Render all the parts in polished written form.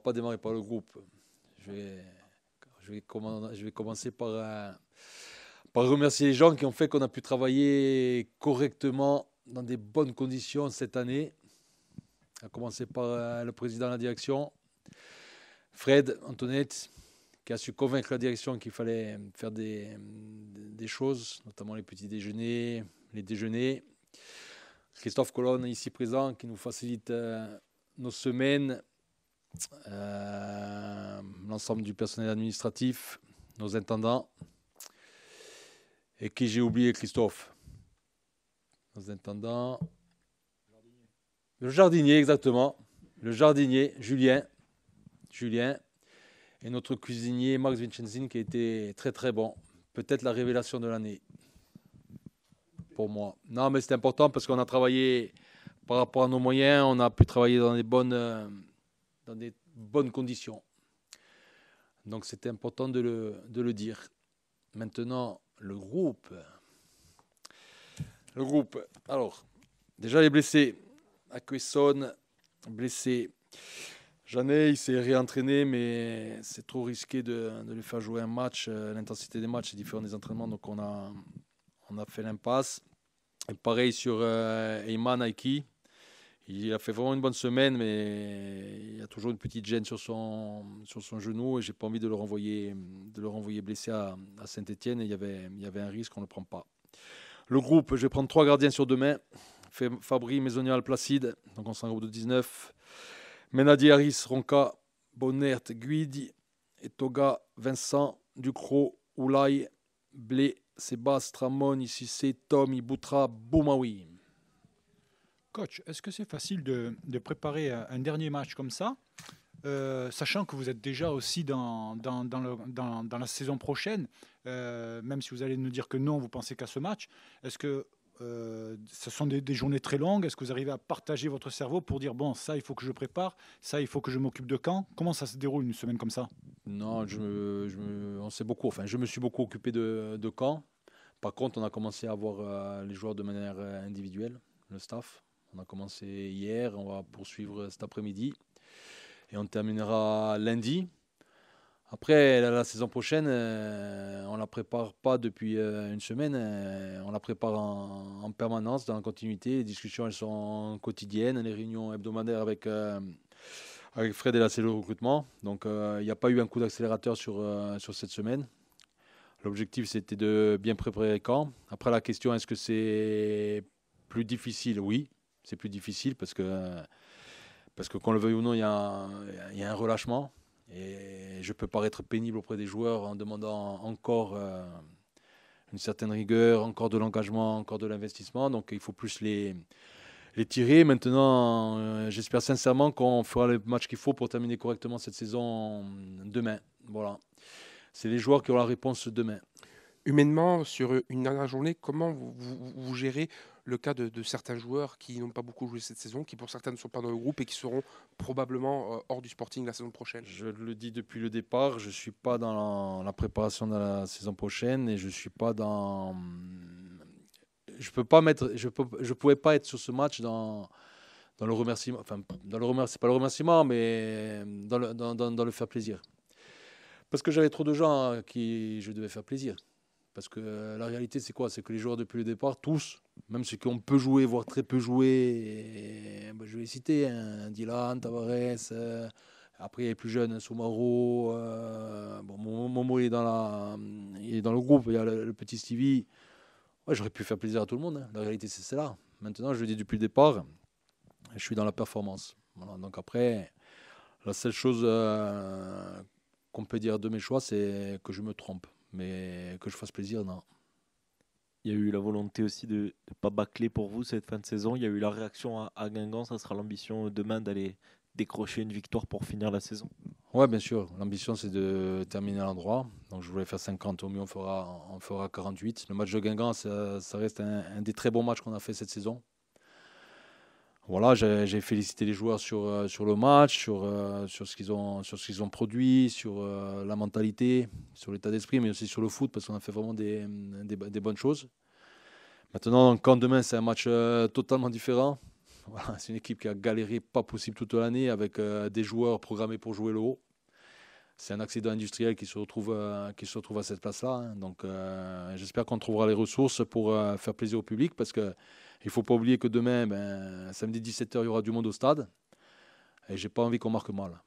pas démarrer par le groupe. Je vais commencer par remercier les gens qui ont fait qu'on a pu travailler correctement dans des bonnes conditions cette année. À commencer par le président de la direction, Fred Antoinette, qui a su convaincre la direction qu'il fallait faire des choses, notamment les petits déjeuners, les déjeuners. Christophe Colonne, ici présent, qui nous facilite nos semaines. L'ensemble du personnel administratif, nos intendants. Et qui j'ai oublié, Christophe? Nos intendants. Le jardinier, exactement. Le jardinier, Julien. Et notre cuisinier, Max Vincenzin, qui a été très très bon. Peut-être la révélation de l'année. Pour moi. Non, mais c'est important parce qu'on a travaillé par rapport à nos moyens. On a pu travailler dans des bonnes conditions. Donc c'était important de le dire. Maintenant, le groupe. Alors, déjà les blessés. Akwesson, blessé. Jeannet, il s'est réentraîné, mais c'est trop risqué de lui faire jouer un match. L'intensité des matchs est différente des entraînements, donc on a fait l'impasse. Et pareil sur Eyman Aiki. Il a fait vraiment une bonne semaine, mais il y a toujours une petite gêne sur son genou et j'ai pas envie de le renvoyer blessé à Saint-Etienne. Il y avait un risque, on ne le prend pas. Le groupe, je vais prendre 3 gardiens sur demain. Fabri, Maisonial, Placide. Donc on sera un groupe de 19. Menadi, Harris, Ronca, Bonnert, Guidi, Etoga, Vincent, Ducrot, Oulay, Blé, Sébastien, Tramon, Ississé, Tom, Iboutra, Boumaoui. Coach, est-ce que c'est facile de préparer un dernier match comme ça, sachant que vous êtes déjà aussi dans la saison prochaine, même si vous allez nous dire que non, vous pensez qu'à ce match, est-ce que ce sont des journées très longues? Est-ce que vous arrivez à partager votre cerveau pour dire, bon, ça, il faut que je prépare, ça, il faut que je m'occupe de Caen? Comment ça se déroule une semaine comme ça? Non, je me suis beaucoup occupé de Caen. Par contre, on a commencé à voir les joueurs de manière individuelle, le staff. On a commencé hier, on va poursuivre cet après-midi et on terminera lundi. Après, la saison prochaine, on ne la prépare pas depuis une semaine, on la prépare en permanence, dans la continuité. Les discussions, elles sont quotidiennes, les réunions hebdomadaires avec Fred et la cellule de recrutement. Donc, il n'y a pas eu un coup d'accélérateur sur cette semaine. L'objectif, c'était de bien préparer Caen. Après, la question, est-ce que c'est plus difficile? Oui, c'est plus difficile parce que qu'on le veuille ou non, il y a un relâchement. Et je peux paraître pénible auprès des joueurs en demandant encore une certaine rigueur, encore de l'engagement, encore de l'investissement. Donc il faut plus les tirer. Maintenant, j'espère sincèrement qu'on fera le match qu'il faut pour terminer correctement cette saison demain. Voilà. C'est les joueurs qui ont la réponse demain. Humainement, sur une dernière journée, comment vous gérez le cas de certains joueurs qui n'ont pas beaucoup joué cette saison, qui pour certains ne sont pas dans le groupe et qui seront probablement hors du Sporting la saison prochaine? Je le dis depuis le départ, je ne suis pas dans la préparation de la saison prochaine et je suis pas dans... Je pouvais pas être sur ce match dans le remerciement, enfin c'est pas le remerciement, mais dans le faire plaisir. Parce que j'avais trop de gens à qui je devais faire plaisir. Parce que la réalité, c'est quoi? C'est que les joueurs depuis le départ, tous, même ceux qui ont peu joué, voire très peu joué, je vais les citer, hein, Dylan, Tavares, après il y a les plus jeunes, Soumaro, Momo il est dans le groupe, il y a le petit Stevie. Ouais, j'aurais pu faire plaisir à tout le monde, hein. La réalité, c'est celle-là. Maintenant, je le dis depuis le départ, je suis dans la performance. Voilà. Donc après, la seule chose qu'on peut dire de mes choix, c'est que je me trompe. Mais que je fasse plaisir, non. Il y a eu la volonté aussi de ne pas bâcler pour vous cette fin de saison. Il y a eu la réaction à Guingamp. Ça sera l'ambition demain d'aller décrocher une victoire pour finir la saison. Ouais, bien sûr. L'ambition, c'est de terminer à l'endroit. Donc, je voulais faire 50. Au mieux, on fera 48. Le match de Guingamp, ça reste un des très bons matchs qu'on a fait cette saison. Voilà, j'ai félicité les joueurs sur le match, sur ce qu'ils ont produit, sur la mentalité, sur l'état d'esprit, mais aussi sur le foot, parce qu'on a fait vraiment des bonnes choses. Maintenant, quand demain, c'est un match totalement différent. Voilà, c'est une équipe qui a galéré pas possible toute l'année avec des joueurs programmés pour jouer le haut. C'est un accident industriel qui se retrouve à cette place-là, hein. Donc, j'espère qu'on trouvera les ressources pour faire plaisir au public parce qu'il ne faut pas oublier que demain, samedi 17h, il y aura du monde au stade. Et j'ai pas envie qu'on marque mal.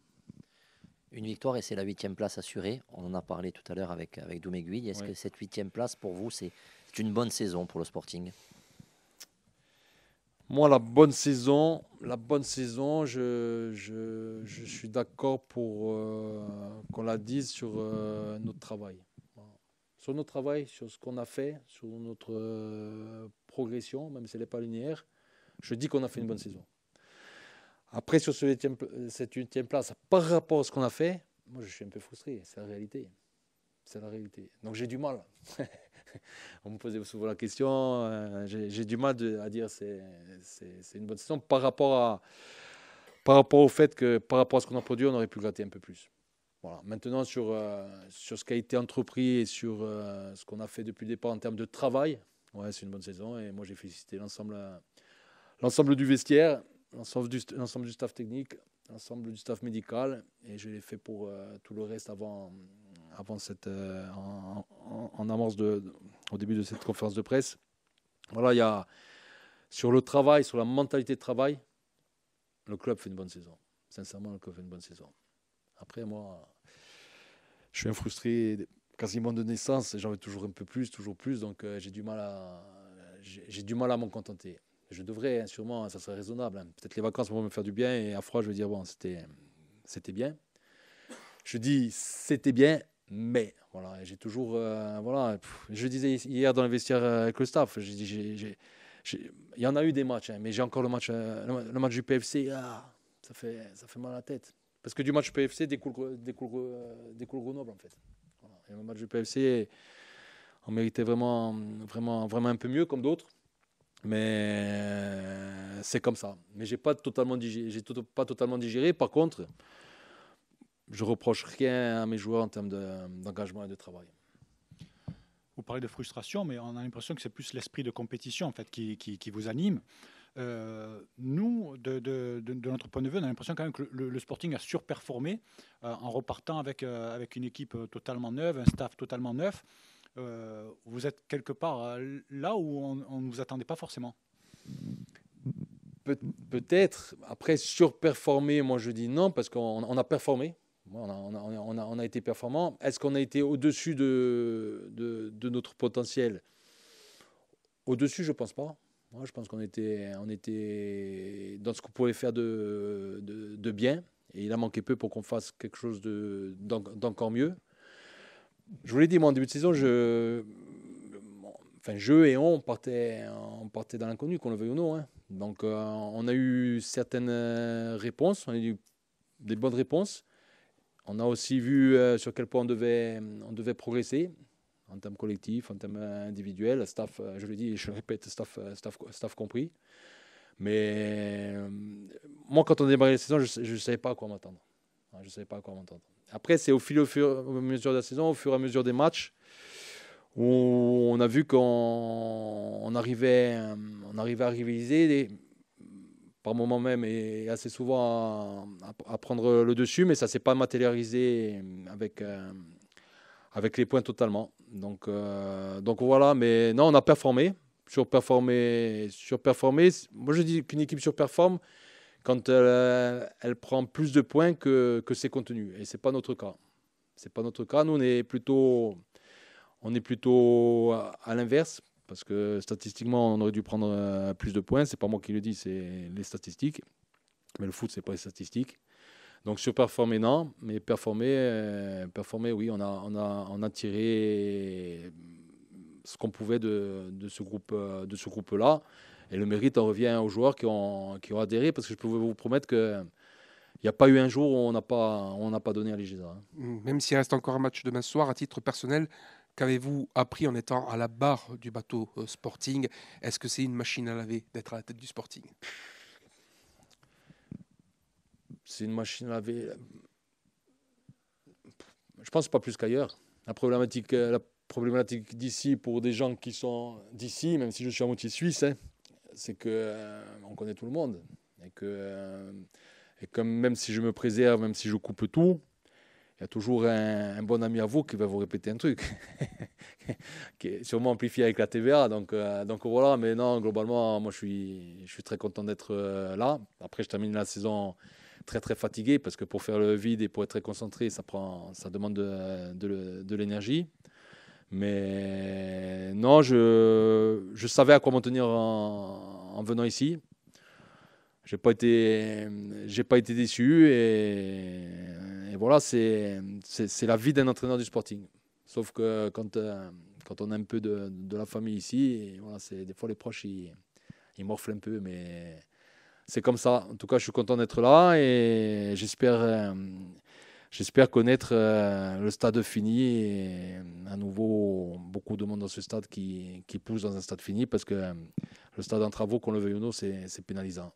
Une victoire et c'est la 8e place assurée. On en a parlé tout à l'heure avec Doumé-Guy. Est-ce que cette 8e place, pour vous, c'est une bonne saison pour le Sporting? Moi, la bonne saison, je suis d'accord pour qu'on la dise sur notre travail. Voilà. Sur notre travail, sur ce qu'on a fait, sur notre progression, même si elle n'est pas linéaire, je dis qu'on a fait une bonne saison. Après, sur cette 8e place, par rapport à ce qu'on a fait, moi, je suis un peu frustré. C'est la réalité. C'est la réalité. Donc, j'ai du mal. On me posait souvent la question. J'ai du mal à dire c'est une bonne saison par rapport au fait que par rapport à ce qu'on a produit, on aurait pu gratter un peu plus. Voilà. Maintenant, sur ce qui a été entrepris et sur ce qu'on a fait depuis le départ en termes de travail, ouais, c'est une bonne saison. Et moi, j'ai félicité l'ensemble du vestiaire, l'ensemble du staff technique, l'ensemble du staff médical. Et je l'ai fait pour tout le reste avant cette, en amorce au début de cette conférence de presse. Voilà, il y a sur le travail, sur la mentalité de travail, le club fait une bonne saison. Sincèrement, le club fait une bonne saison. Après, moi, je suis un frustré quasiment de naissance. J'en veux toujours un peu plus, toujours plus. Donc, j'ai du mal à m'en contenter. Je devrais, hein, sûrement, ça serait raisonnable. Hein. Peut-être les vacances vont me faire du bien et à froid, je vais dire, bon, c'était bien. Je dis, c'était bien. Mais voilà, j'ai toujours voilà. Je disais hier dans le vestiaire avec le staff, il y en a eu des matchs, hein, mais j'ai encore le match du PFC. Ça fait mal à la tête. Parce que du match PFC découle Grenoble en fait. Voilà. Et le match du PFC, on méritait vraiment un peu mieux comme d'autres. Mais c'est comme ça. Mais j'ai pas totalement digéré. Par contre, je reproche rien à mes joueurs en termes d'engagement et de travail. Vous parlez de frustration, mais on a l'impression que c'est plus l'esprit de compétition en fait, qui vous anime. Nous, de notre point de vue, on a l'impression quand même que le Sporting a surperformé en repartant avec une équipe totalement neuve, un staff totalement neuf. Vous êtes quelque part là où on ne vous attendait pas forcément. Peut-être. Après, surperformer, moi je dis non, parce qu'on a performé. On a été performant. Est-ce qu'on a été au-dessus de notre potentiel? Au-dessus, je ne pense pas. Moi, je pense qu'on était dans ce qu'on pouvait faire de bien. Et il a manqué peu pour qu'on fasse quelque chose d'encore mieux. Je vous l'ai dit, moi, en début de saison, je et on partait dans l'inconnu, qu'on le veuille ou non. Hein. Donc, on a eu certaines réponses. On a eu des bonnes réponses. On a aussi vu sur quel point on devait progresser en termes collectifs, en termes individuels, staff, je le dis et je le répète, staff compris. Mais moi, quand on démarrait la saison, je ne savais pas à quoi m'attendre. Je savais pas à quoi m'attendre. Après, c'est au fur et à mesure de la saison, au fur et à mesure des matchs, où on a vu qu'on arrivait à rivaliser par moment même et assez souvent à prendre le dessus, mais ça ne s'est pas matérialisé avec les points totalement. Donc voilà, mais non, on a performé, surperformé. Moi, je dis qu'une équipe surperforme quand elle prend plus de points que ses contenus, et ce n'est pas notre cas. C'est pas notre cas. Nous, on est plutôt à l'inverse. Parce que statistiquement, on aurait dû prendre plus de points. C'est pas moi qui le dis, c'est les statistiques. Mais le foot, c'est pas les statistiques. Donc surperformer, non. Mais performer, oui. On a tiré ce qu'on pouvait de ce groupe-là. Et le mérite en revient aux joueurs qui ont adhéré. Parce que je peux vous promettre qu'il n'y a pas eu un jour où on n'a pas donné à l'Igéza. Même s'il reste encore un match demain soir, à titre personnel, qu'avez-vous appris en étant à la barre du bateau Sporting? Est-ce que c'est une machine à laver d'être à la tête du Sporting? C'est une machine à laver. Je pense pas plus qu'ailleurs. La problématique d'ici, pour des gens qui sont d'ici, même si je suis à moitié suisse, hein, c'est que on connaît tout le monde. Et comme même si je me préserve, même si je coupe tout, il y a toujours un bon ami à vous qui va vous répéter un truc, qui est sûrement amplifié avec la TVA. Donc voilà, mais non, globalement, moi je suis très content d'être là. Après, je termine la saison très très fatigué parce que pour faire le vide et pour être très concentré, ça demande de l'énergie. Mais non, je savais à quoi m'en tenir en venant ici. J'ai pas été déçu et voilà, c'est la vie d'un entraîneur du Sporting. Sauf que quand on a un peu de la famille ici, et voilà, des fois les proches ils morflent un peu, mais c'est comme ça. En tout cas, je suis content d'être là et j'espère connaître le stade fini et à nouveau beaucoup de monde dans ce stade qui pousse dans un stade fini parce que le stade en travaux, qu'on le veuille ou non, c'est pénalisant.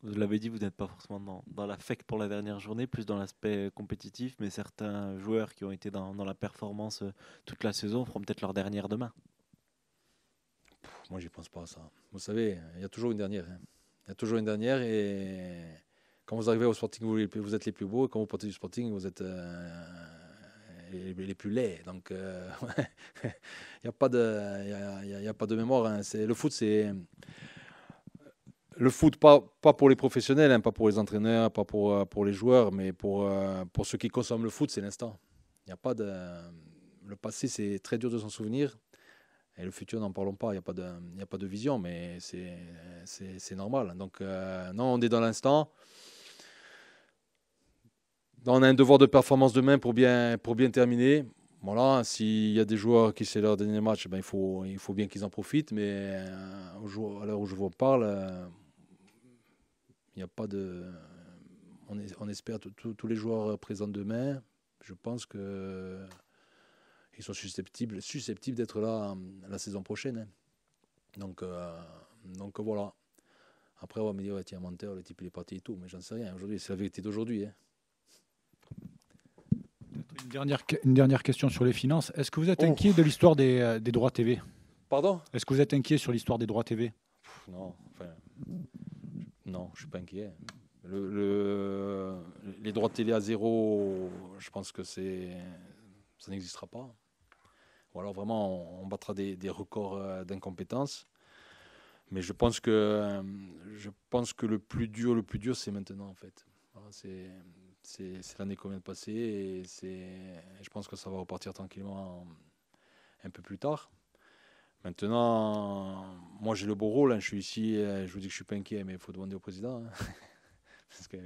Vous l'avez dit, vous n'êtes pas forcément dans l'affect pour la dernière journée, plus dans l'aspect compétitif, mais certains joueurs qui ont été dans la performance toute la saison feront peut-être leur dernière demain. Moi, j'y pense pas à ça. Vous savez, il y a toujours une dernière. Il y a toujours une dernière et quand vous arrivez au Sporting, vous êtes les plus beaux et quand vous partez du Sporting, vous êtes les plus laids. Donc, il n'y a pas de mémoire. Hein. Le foot, c'est... Le foot, pas pour les professionnels, hein, pas pour les entraîneurs, pas pour les joueurs, mais pour ceux qui consomment le foot, c'est l'instant. Il n'y a pas de... Le passé, c'est très dur de s'en souvenir. Et le futur, n'en parlons pas. Il n'y a pas de vision, mais c'est normal. Donc, non, on est dans l'instant. On a un devoir de performance demain pour bien terminer. Voilà, s'il y a des joueurs qui c'est leur dernier match, ben il faut bien qu'ils en profitent. Mais à l'heure où je vous parle, il n'y a pas de. On espère tous les joueurs présents demain. Je pense que ils sont susceptibles d'être là la saison prochaine. Hein. Donc voilà. Après, on va me dire, ouais, tiens, menteur, le type il est parti et tout, mais j'en sais rien. Aujourd'hui, c'est la vérité d'aujourd'hui. Hein. Une dernière question sur les finances. Est-ce que vous êtes inquiet de l'histoire des droits TV ? Pardon ? Est-ce que vous êtes inquiet sur l'histoire des droits TV ? Non, je suis pas inquiet. Les droits de télé à zéro, je pense que ça n'existera pas. Ou alors vraiment, on battra des records d'incompétence. Mais je pense que le plus dur, c'est maintenant en fait. Voilà, c'est l'année qu'on vient de passer et je pense que ça va repartir tranquillement un peu plus tard. Maintenant, moi j'ai le beau rôle, hein, je suis ici, je vous dis que je suis pas inquiet, mais il faut demander au président. Hein. Parce que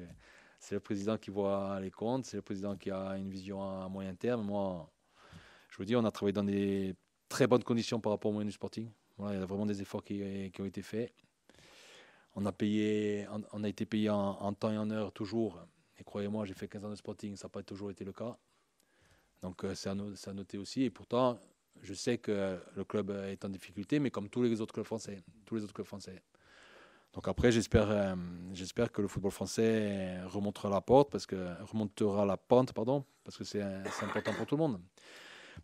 c'est le président qui voit les comptes, c'est le président qui a une vision à moyen terme. Moi, je vous dis, on a travaillé dans des très bonnes conditions par rapport au moyen du Sporting. Voilà, il y a vraiment des efforts qui ont été faits. On a été payé en temps et en heure toujours. Et croyez-moi, j'ai fait 15 ans de Sporting, ça n'a pas toujours été le cas. Donc c'est à noter aussi. Et pourtant, je sais que le club est en difficulté, mais comme tous les autres clubs français. Donc après, j'espère que le football français remontera la pente, parce que c'est important pour tout le monde.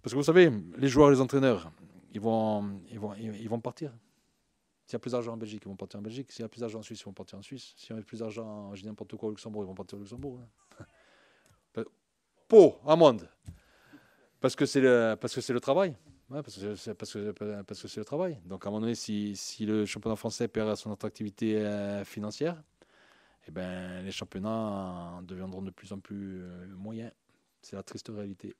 Parce que vous savez, les joueurs et les entraîneurs, ils vont partir. S'il y a plus d'argent en Belgique, ils vont partir en Belgique. S'il y a plus d'argent en Suisse, ils vont partir en Suisse. S'il y a plus d'argent, je dis n'importe quoi, au Luxembourg, ils vont partir au Luxembourg. Hein. Amende. Parce que c'est le travail. Ouais, parce que c'est le travail. Donc à un moment donné, si le championnat français perd son attractivité financière, eh ben, les championnats deviendront de plus en plus moyens. C'est la triste réalité.